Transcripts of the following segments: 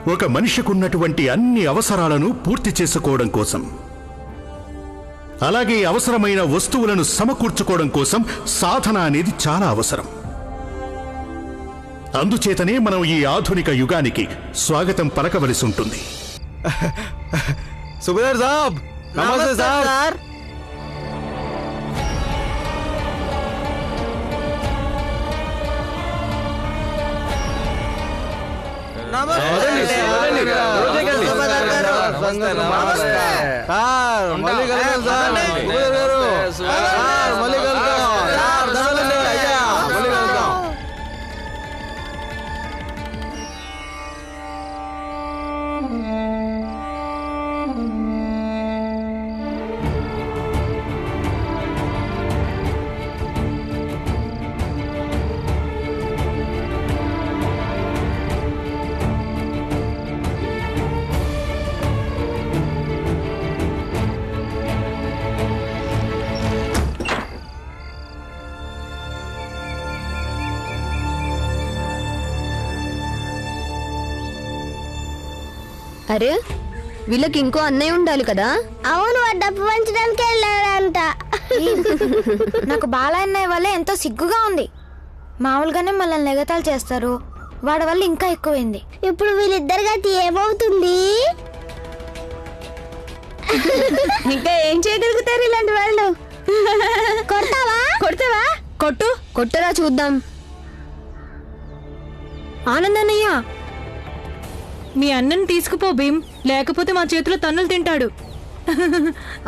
ఒక మనిషికున్నటువంటి అన్ని అవసరాలను పూర్తి చేసుకోవడం కోసం, అలాగే అవసరమైన వస్తువులను సమకూర్చుకోవడం కోసం సాధన అనేది చాలా అవసరం. అందుచేతనే మనం ఈ ఆధునిక యుగానికి స్వాగతం పలకవలసి ఉంటుంది. సుబేదార్ సాబ్, నమస్తే సార్. అరే, వీళ్ళకి ఇంకో అన్నయ్య ఉండాలి కదా? అవును, డబ్బు పంచడానికి వెళ్ళాడంట. నాకు బాల అన్నయ్య వల్ల ఎంతో సిగ్గుగా ఉంది. మామూలుగానే మనల్ని ఎగతాళి చేస్తారు, వాడి వల్ల ఇంకా ఎక్కువైంది. ఇప్పుడు వీళ్ళిద్దరు గట్టి ఏమవుతుంది? ఇంకా ఏం చేయగలుగుతారు ఇలాంటి వాళ్ళు? కొడతావా? కొట్టరా చూద్దాం. ఆనందన్నయ్య, మీ అన్నని తీసుకుపో భీమ్, లేకపోతే మా చేతిలో తన్నులు తింటాడు.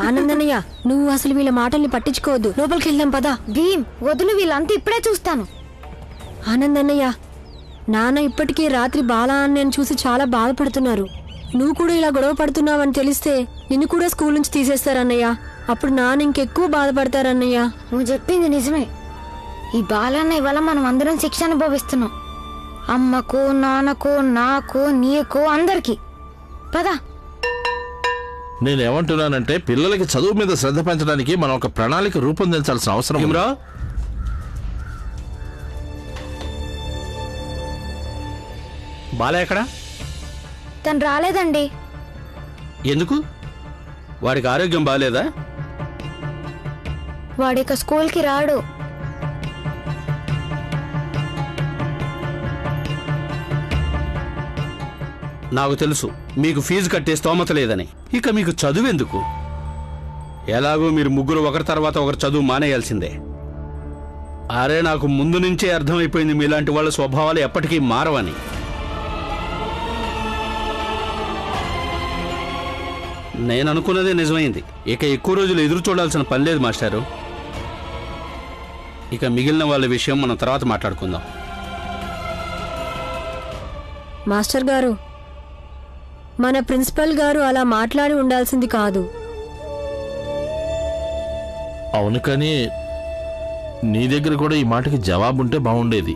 ఆనందన్నయ్య, నువ్వు అసలు వీళ్ళ మాటల్ని పట్టించుకోవద్దు, లోపలికి వెళ్దాం పదా. భీమ్ వదులు, వీళ్ళంతా ఇప్పుడే చూస్తాను. ఆనందన్నయ్య, నాన్న ఇప్పటికీ రాత్రి బాలా అన్నయ్యను చూసి చాలా బాధపడుతున్నారు. నువ్వు కూడా ఇలా గొడవ పడుతున్నావని తెలిస్తే నిన్ను కూడా స్కూల్ నుంచి తీసేస్తారన్నయ్య. అప్పుడు నాన్న ఇంకెక్కువ బాధపడతారన్నయ్య. నువ్వు చెప్పింది నిజమే. ఈ బాలన్నయ్య వల్ల మనం అందరం శిక్ష అనుభవిస్తున్నాం. అమ్మకు, నాన్నకు, నాకు, నీకు, అందరికి. పదా. నేనేమంటున్నానంటే, పిల్లలకి చదువు మీద శ్రద్ధ పెంచడానికి మనం ఒక ప్రణాళిక రూపొందించాల్సిన అవసరం ఉంది. బాల ఎక్కడా? తను రాలేదండి. ఎందుకు? వాడికి ఆరోగ్యం బాగాలేదా? వాడిక స్కూల్కి రాడు. నాకు తెలుసు మీకు ఫీజు కట్టే స్తోమత లేదని. ఇక మీకు చదువు ఎందుకు? ఎలాగో మీరు ముగ్గురు ఒకరి తర్వాత ఒకరు చదువు మానేయాల్సిందే. అరే, నాకు ముందు నుంచే అర్థమైపోయింది మీలాంటి వాళ్ళ స్వభావాలు ఎప్పటికీ మారవని. నేను అనుకున్నదే నిజమైంది. ఇక ఎక్కువ రోజులు ఎదురు చూడాల్సిన పని లేదు మాస్టారు. ఇక మిగిలిన వాళ్ళ విషయం మనం తర్వాత మాట్లాడుకుందాం. మాస్టర్ గారు, మన ప్రిన్సిపల్ గారు అలా మాట్లాడి ఉండాల్సింది కాదు. అవును, కానీ నీ దగ్గర కూడా ఈ మాటకి జవాబుంటే బాగుండేది.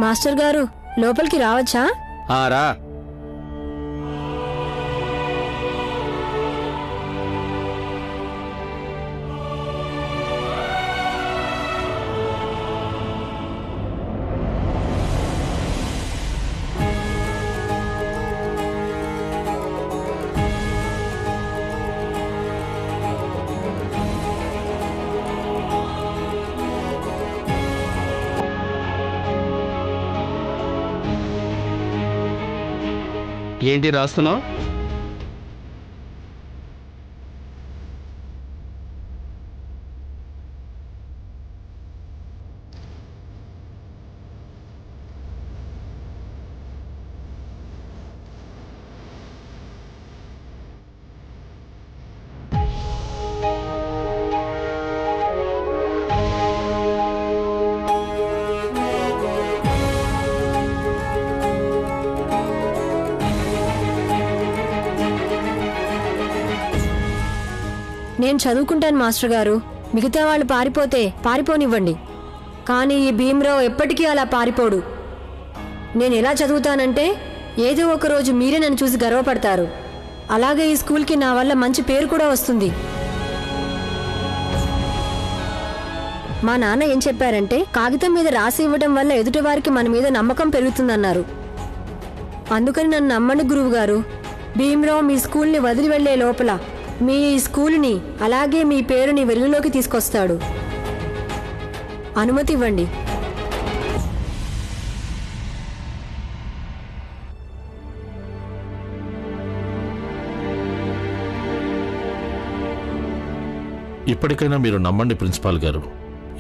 మాస్టర్ గారు, లోపలికి రావచ్చా? రా. ఏంటి రాస్తున్నావు? నేను చదువుకుంటాను మాస్టర్ గారు. మిగతా వాళ్ళు పారిపోతే పారిపోనివ్వండి, కానీ ఈ భీమరావు ఎప్పటికీ అలా పారిపోడు. నేను ఎలా చదువుతానంటే ఏదో ఒక రోజు మీరే నన్ను చూసి గర్వపడతారు. అలాగే ఈ స్కూల్కి నా వల్ల మంచి పేరు కూడా వస్తుంది. మా నాన్న ఏం చెప్పారంటే కాగితం మీద రాసి ఇవ్వడం వల్ల ఎదుటివారికి మన మీద నమ్మకం పెరుగుతుందన్నారు. అందుకని నన్ను నమ్మండి గురువు గారు. భీమరావు మీ స్కూల్ని వదిలి వెళ్లే లోపల మీ ఈ స్కూల్ని అలాగే మీ పేరుని వెలుగులోకి తీసుకొస్తాడు. అనుమతి ఇవ్వండి. ఇప్పటికైనా మీరు నమ్మండి ప్రిన్సిపాల్ గారు,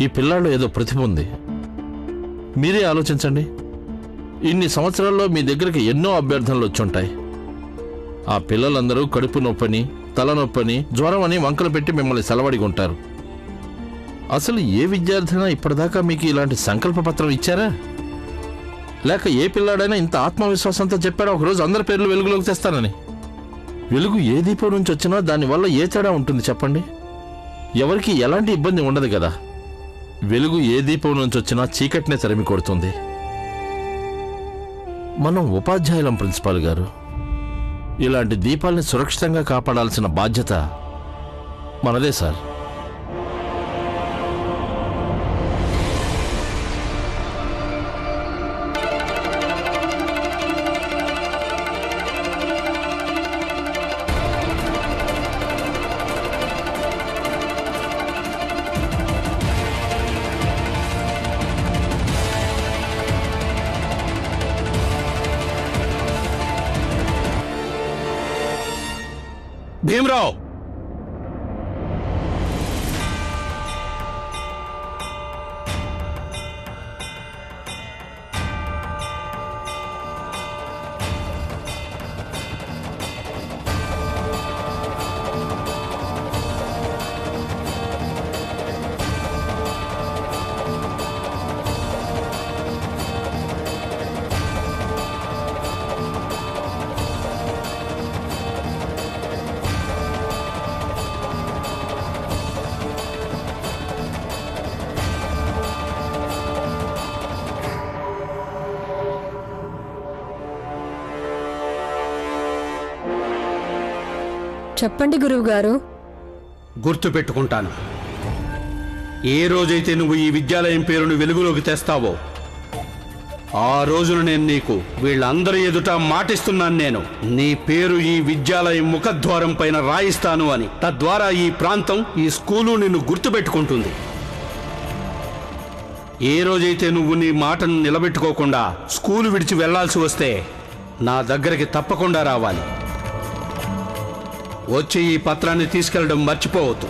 ఈ పిల్లాళ్ళు ఏదో ప్రతిభ ఉంది. మీరే ఆలోచించండి. ఇన్ని సంవత్సరాల్లో మీ దగ్గరికి ఎన్నో అభ్యర్థనలు వచ్చుంటాయి. ఆ పిల్లలందరూ కడుపు నొప్పని, తలనొప్పని, జ్వరం అని వంకలు పెట్టి మిమ్మల్ని సెలవడిగి ఉంటారు. అసలు ఏ విద్యార్థినా ఇప్పటిదాకా మీకు ఇలాంటి సంకల్ప పత్రం ఇచ్చారా? లేక ఏ పిల్లాడైనా ఇంత ఆత్మవిశ్వాసంతో చెప్పారా ఒకరోజు అందరి పేర్లు వెలుగులోకి తెస్తానని? వెలుగు ఏ దీపం నుంచి వచ్చినా దానివల్ల ఏ తేడా ఉంటుంది చెప్పండి? ఎవరికి ఎలాంటి ఇబ్బంది ఉండదు కదా. వెలుగు ఏ దీపం నుంచి వచ్చినా చీకటినే తరిమి కొడుతుంది. మనం ఉపాధ్యాయులం ప్రిన్సిపాల్ గారు. ఇలాంటి దీపాల్ని సురక్షితంగా కాపాడాల్సిన బాధ్యత మనదే సార్. భీమరావు, చెప్పండి గురువు గారు. గుర్తు పెట్టుకుంటాను. ఏ రోజైతే నువ్వు ఈ విద్యాలయం పేరును వెలుగులోకి తెస్తావో ఆ రోజున నేను నీకు వీళ్ళందరి ఎదుట మాటిస్తున్నాను. నేను నీ పేరు ఈ విద్యాలయం ముఖద్వారం పైన రాయిస్తాను అని. తద్వారా ఈ ప్రాంతం, ఈ స్కూలు నిన్ను గుర్తుపెట్టుకుంటుంది. ఏ రోజైతే నువ్వు నీ మాటను నిలబెట్టుకోకుండా స్కూలు విడిచి వెళ్లాల్సి వస్తే నా దగ్గరికి తప్పకుండా రావాలి. వచ్చి ఈ పత్రాన్ని తీసుకెళ్లడం మర్చిపోవద్దు.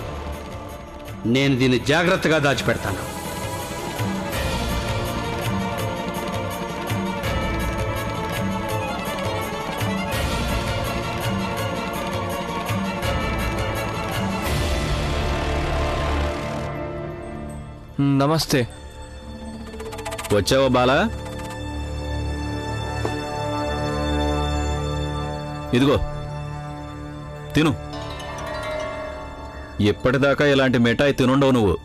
నేను దీన్ని జాగ్రత్తగా దాచిపెడతాను. నమస్తే. వచ్చావా బాలా? ఇదిగో తిను. ఎప్పటిదాకా ఇలాంటి మిఠాయి తినుండవు నువ్వు.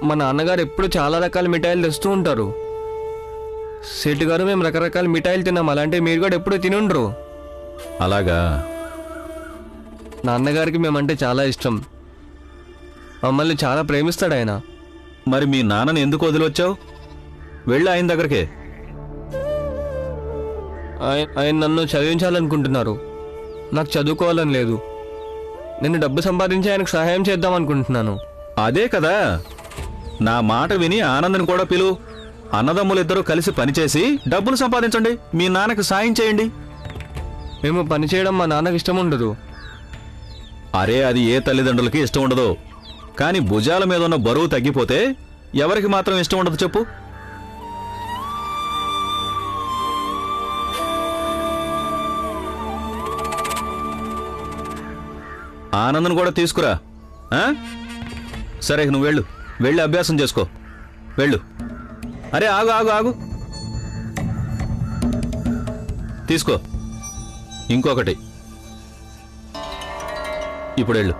మా నాన్నగారు ఎప్పుడు చాలా రకాల మిఠాయిలు తెస్తూ ఉంటారు. సేటు గారు, మేము రకరకాల మిఠాయిలు తిన్నాం. అలాంటి మీరు కూడా ఎప్పుడు తినుండ్రు. అలాగా? నాన్నగారికి మేమంటే చాలా ఇష్టం. మమ్మల్ని చాలా ప్రేమిస్తాడు ఆయన. మరి మీ నాన్నని ఎందుకు వదిలొచ్చావు? వెళ్ళి ఆయన దగ్గరికి. ఆయన నన్ను చదివించాలనుకుంటున్నారు. నాకు చదువుకోవాలని లేదు. నేను డబ్బు సంపాదించి ఆయనకు సహాయం చేద్దాం అనుకుంటున్నాను. అదే కదా, నా మాట విని ఆనందని కూడా పిలు. అన్నదమ్ములిద్దరూ కలిసి పనిచేసి డబ్బులు సంపాదించండి. మీ నాన్నకు సాయం చేయండి. మేము పని చేయడం మా నాన్నకి ఇష్టం ఉండదు. అరే, అది ఏ తల్లిదండ్రులకి ఇష్టం ఉండదు. కానీ భుజాల మీద ఉన్న బరువు తగ్గిపోతే ఎవరికి మాత్రం ఇష్టం ఉండదు చెప్పు? ఆనందను కూడా తీసుకురా. సరే, నువ్వు వెళ్ళు. వెళ్ళి అభ్యాసం చేసుకో. వెళ్ళు. అరే ఆగు ఆగు ఆగు, తీసుకో ఇంకొకటి. ఇప్పుడు వెళ్ళు.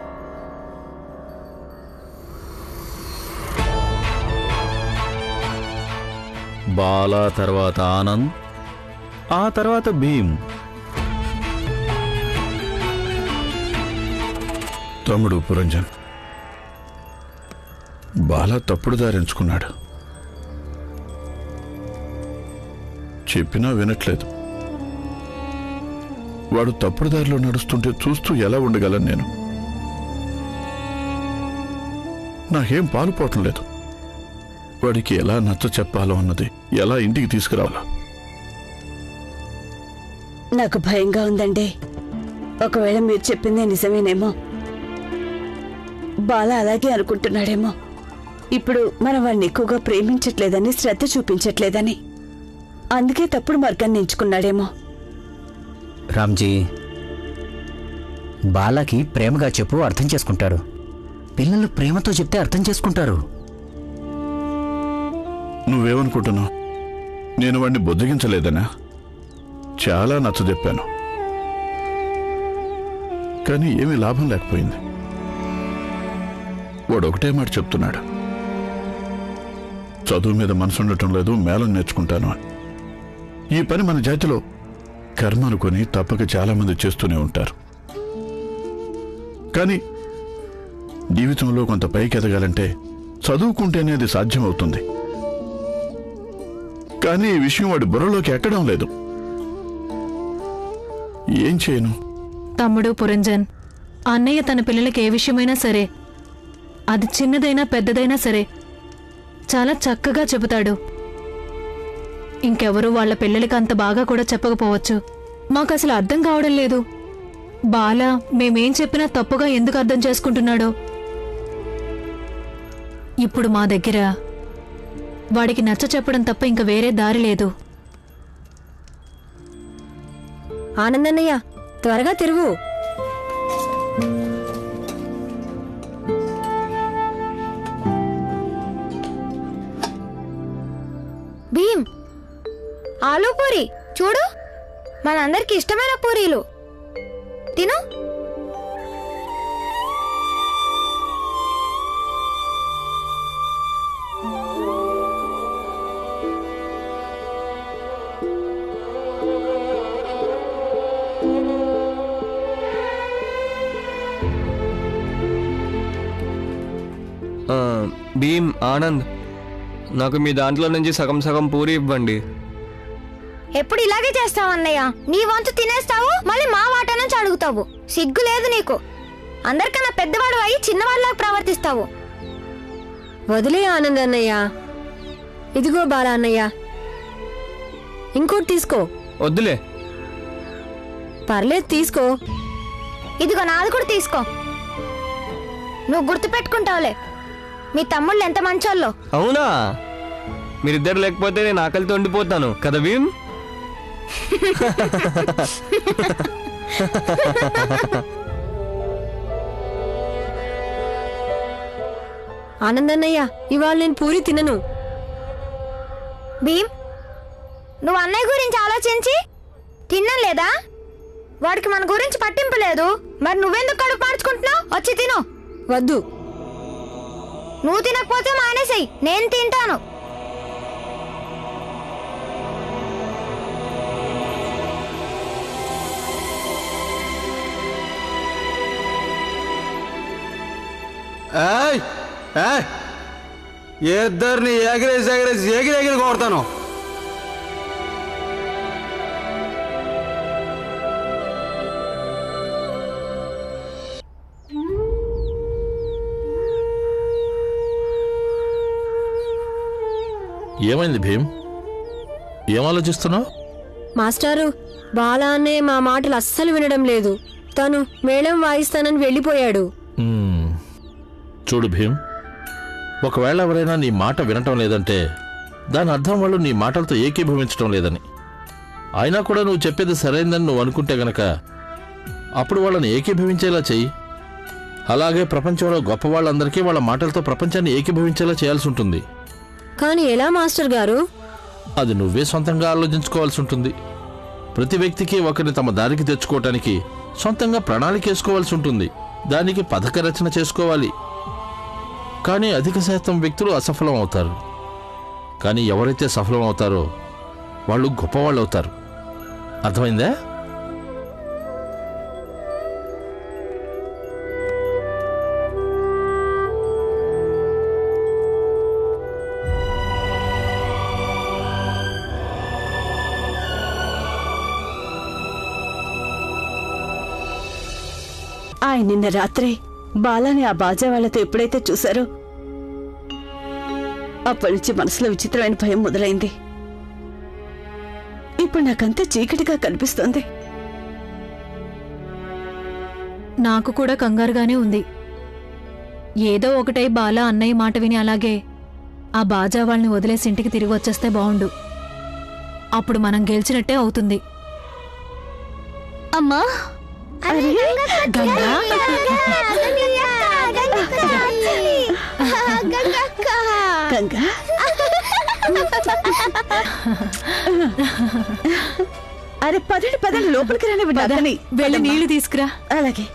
బాలా తర్వాత ఆనంద్, ఆ తర్వాత భీమ్. తమ్ముడు పురంజన్, బాలా తప్పుడు దారి ఎంచుకున్నాడు. చెప్పినా వినట్లేదు. వాడు తప్పుడు దారిలో నడుస్తుంటే చూస్తూ ఎలా ఉండగలను నేను? నాకేం పాలుపోవటం లేదు. వాడికి ఎలా నచ్చ చెప్పాలో అన్నది, ఎలా ఇంటికి తీసుకురావాలో. నాకు భయంగా ఉందండి. ఒకవేళ మీరు చెప్పిందే నిజమేనేమో. బాల అలాగే అనుకుంటున్నాడేమో. ఇప్పుడు మనం వాడిని ఎక్కువగా ప్రేమించట్లేదని, శ్రద్ధ చూపించట్లేదని, అందుకే తప్పుడు మార్గాన్ని ఎంచుకున్నాడేమో. రామ్జీ, బాలాకి ప్రేమగా చెప్పు, అర్థం చేసుకుంటాడు. పిల్లలు ప్రేమతో చెప్తే అర్థం చేసుకుంటారు. నువ్వేమనుకుంటున్నావు? నేను వాడిని బుజ్జగించలేదనా? చాలా నచ్చజెప్పాను, కానీ ఏమీ లాభం లేకపోయింది. వాడు ఒకటే మాట చెప్తున్నాడు, చదువు మీద మనసు ఉండటం లేదు, మేళం నేర్చుకుంటాను అని. ఈ పని మన జాతిలో కర్మ అనుకొని తప్పక చాలా మంది చేస్తూనే ఉంటారు. కానీ జీవితంలో కొంత పైకి ఎదగాలంటే చదువుకుంటేనే అది సాధ్యమవుతుంది. కానీ ఈ విషయం వాడి బుర్రలోకి ఎక్కడం లేదు. ఏం చేయను? తమ్ముడు పురంజన్, అన్నయ్య తన పిల్లలకి ఏ విషయమైనా సరే, అది చిన్నదైనా పెద్దదైనా సరే, చాలా చక్కగా చెబుతాడు. ఇంకెవరూ వాళ్ళ పిల్లలకి అంత బాగా కూడా చెప్పకపోవచ్చు. మాకు అసలు అర్థం కావడం లేదు, బాల మేమేం చెప్పినా తప్పుగా ఎందుకు అర్థం చేసుకుంటున్నాడో. ఇప్పుడు మా దగ్గర వాడికి నచ్చ చెప్పడం తప్ప ఇంక వేరే దారి లేదు. ఆనందన్నయ్య, త్వరగా తిరుగు. భీమ్, ఆలూ పూరి చూడు, మనందరికి ఇష్టమైన పూరీలు తిను. భీమ్, ఆనంద్, నాకు మీ దాంట్లో నుంచి సగం సగం పూరి ఇవ్వండి. ఎప్పుడు ఇలాగే చేస్తావు అన్నయ్య? నీ వంతు తినేస్తావు, మళ్ళీ మా వాట నుంచి అడుగుతావు. సిగ్గు లేదు నీకు? అందరికన్నా పెద్దవాడు అయ్యి చిన్నవాడిలాగా ప్రవర్తిస్తావు. వదిలే ఆనందన్నయ్య. ఇదిగో బాలా అన్నయ్య, ఇంకోటి తీసుకో. వద్దులే. పర్లేదు, తీసుకో. ఇదిగో నాది కూడా తీసుకో. నువ్వు గుర్తు పెట్టుకుంటావులే, మీ తమ్ముళ్ళు ఎంత మంచోళ్ళో. అవునా? మీరిద్దరు లేకపోతే నేను ఆకలితో ఉండిపోతాను కదా భీమ్. ఆనందన్నయ్య, ఇవాళ నేను పూరి తినను. భీమ్, నువ్వు అన్నయ్య గురించి ఆలోచించి తిన్నాం లేదా? వాడికి మన గురించి పట్టింపు లేదు, మరి నువ్వెందుకు కడుపు మార్చుకుంటున్నావు? వచ్చి తిను. వద్దు. నువ్వు తినకపోతే మానేసేయి, నేను తింటాను. ఇద్దరిని ఎగిరేసి కొడతాను. ఏమైంది భీమ్? ఏం ఆలోచిస్తున్నావు? మాస్టారు, బాలా అనే మా మాటలు అస్సలు వినడం లేదు. తను మేళం వాయిస్తానని వెళ్ళిపోయాడు. చూడు భీమ్, ఒకవేళ ఎవరైనా నీ మాట వినటం లేదంటే దాని అర్థం వాళ్ళు నీ మాటలతో ఏకీభవించడం లేదని. అయినా కూడా నువ్వు చెప్పేది సరైందని నువ్వు అనుకుంటే గనక అప్పుడు వాళ్ళని ఏకీభవించేలా చెయ్యి. అలాగే ప్రపంచంలో గొప్ప వాళ్ళందరికీ వాళ్ళ మాటలతో ప్రపంచాన్ని ఏకీభవించేలా చేయాల్సి ఉంటుంది. కానీ ఎలా మాస్టర్ గారు? అది నువ్వే సొంతంగా ఆలోచించుకోవాల్సి ఉంటుంది. ప్రతి వ్యక్తికి ఒకరిని తమ దారికి తెచ్చుకోవటానికి సొంతంగా ప్రణాళిక వేసుకోవాల్సి ఉంటుంది. దానికి పథక రచన చేసుకోవాలి. కానీ అధిక శాతం వ్యక్తులు అసఫలం అవుతారు. కానీ ఎవరైతే సఫలం అవుతారో వాళ్ళు గొప్పవాళ్ళు అవుతారు. అర్థమైందా? ఆయన నిన్న రాత్రి బాలాని ఆ బాజా వాళ్ళతో ఎప్పుడైతే చూశారో అప్పటి నుంచి మనసులో విచిత్రమైన భయం మొదలైంది. ఇప్పుడు నాకంతా చీకటిగా కనిపిస్తోంది. నాకు కూడా కంగారుగానే ఉంది. ఏదో ఒకటై బాలా అన్నయ్య మాట విని అలాగే ఆ బాజా వాళ్ళని వదిలేసి ఇంటికి తిరిగి వచ్చేస్తే బావుండు. అప్పుడు మనం గెలిచినట్టే అవుతుంది. అమ్మా గంగా గంగా అరే పదండి పదండి, లోపలికి రాని వెళ్ళి నీళ్లు తీసుకురా. అలాగే.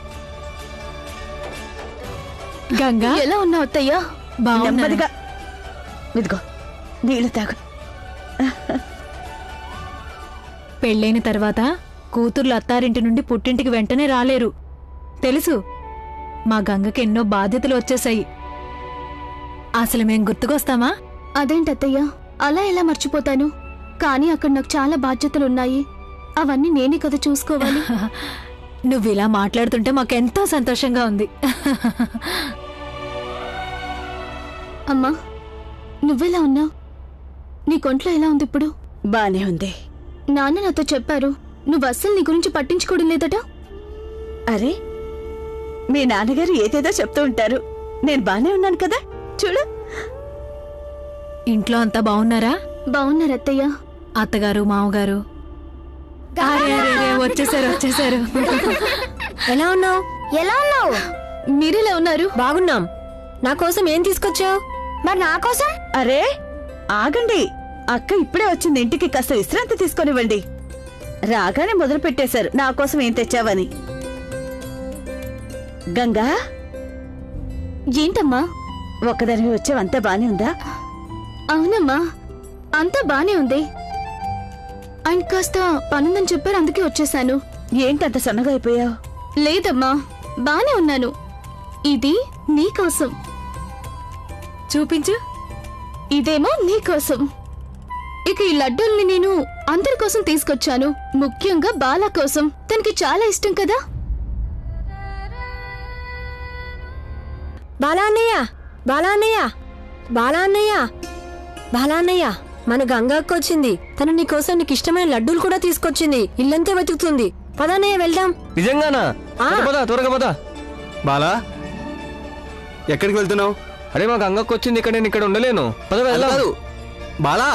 గంగా ఎలా ఉన్నావు అత్తయ్యా? నెమ్మదిగా ఇదిగో నీళ్లు తాగు. పెళ్ళైన తర్వాత కూతుర్లు అత్తారింటి నుండి పుట్టింటికి వెంటనే రాలేరు తెలుసు. మా గంగకి ఎన్నో బాధ్యతలు వచ్చేశాయి. అసలు మేం గుర్తుకొస్తామా? అదేంటత్తయ్యా, అలా ఎలా మర్చిపోతాను? కానీ అక్కడ నాకు చాలా బాధ్యతలున్నాయి. అవన్నీ నేనే కదా చూసుకోవాలి. నువ్విలా మాట్లాడుతుంటే మాకెంతో సంతోషంగా ఉంది. అమ్మా, నువ్వెలా ఉన్నావు? నీ కొంట్లో ఎలా ఉంది ఇప్పుడు? బానే ఉంది. నాన్న నాతో చెప్పారు నువ్వు అస్సలు నీ గురించి పట్టించుకోవడం లేదట. అరే, మీ నాన్నగారు ఏదేదో చెప్తూ ఉంటారు. నేను బానే ఉన్నాను కదా, చూడు. ఇంట్లో అంతా బాగున్నారా? బాగున్నారు అత్తయ్య. అత్తగారు మామగారు? వచ్చేసారు. ఎలా ఉన్నావు? ఎలా ఉన్నావు? మీరెలా ఉన్నారు? బాగున్నాం. నా కోసం ఏం తీసుకొచ్చావు? మరి నా కోసం? అరే ఆగండి, అక్క ఇప్పుడే వచ్చింది. ఇంటికి కాస్త విశ్రాంతి తీసుకొనివ్వండి. రాగానే మొదలు పెట్టేశారు నా కోసం ఏం తెచ్చావని. గంగా, ఏంటమ్మా? ఒక్కదానివి వచ్చావు, అంతా బానే ఉందా? అవునమ్మా, అంతా బానే ఉంది. ఆయన కాస్త పనుందని చెప్పారు, అందుకే వచ్చేసాను. ఏంటంత సన్నగా అయిపోయావు? లేదమ్మా, బానే ఉన్నాను. ఇది నీకోసం. చూపించు. ఇదేమో నీకోసం. ఇక ఈ లడ్డూల్ని నేను అందరి కోసం తీసుకొచ్చాను, ముఖ్యంగా బాలా కోసం. తనకి చాలా ఇష్టం కదా. బాలా అన్నయ్య, బాలా అన్నయ్య, బాలా అన్నయ్య, బాలా అన్నయ్య, మన గంగక్క వచ్చింది. తను నీకోసం నీకు ఇష్టమైన లడ్డూలు కూడా తీసుకొచ్చింది. ఇల్లంతా వెతుకుతుంది. పదాన్నయ్య వెళ్దాం. నిజంగానా? త్వరగా పద. బాలా, ఎక్కడికి వెళ్తున్నావు? అరే మా గంగకు వచ్చింది, ఇక్కడ నేను ఇక్కడ ఉండలేను. పద వెళ్దాం. బాలా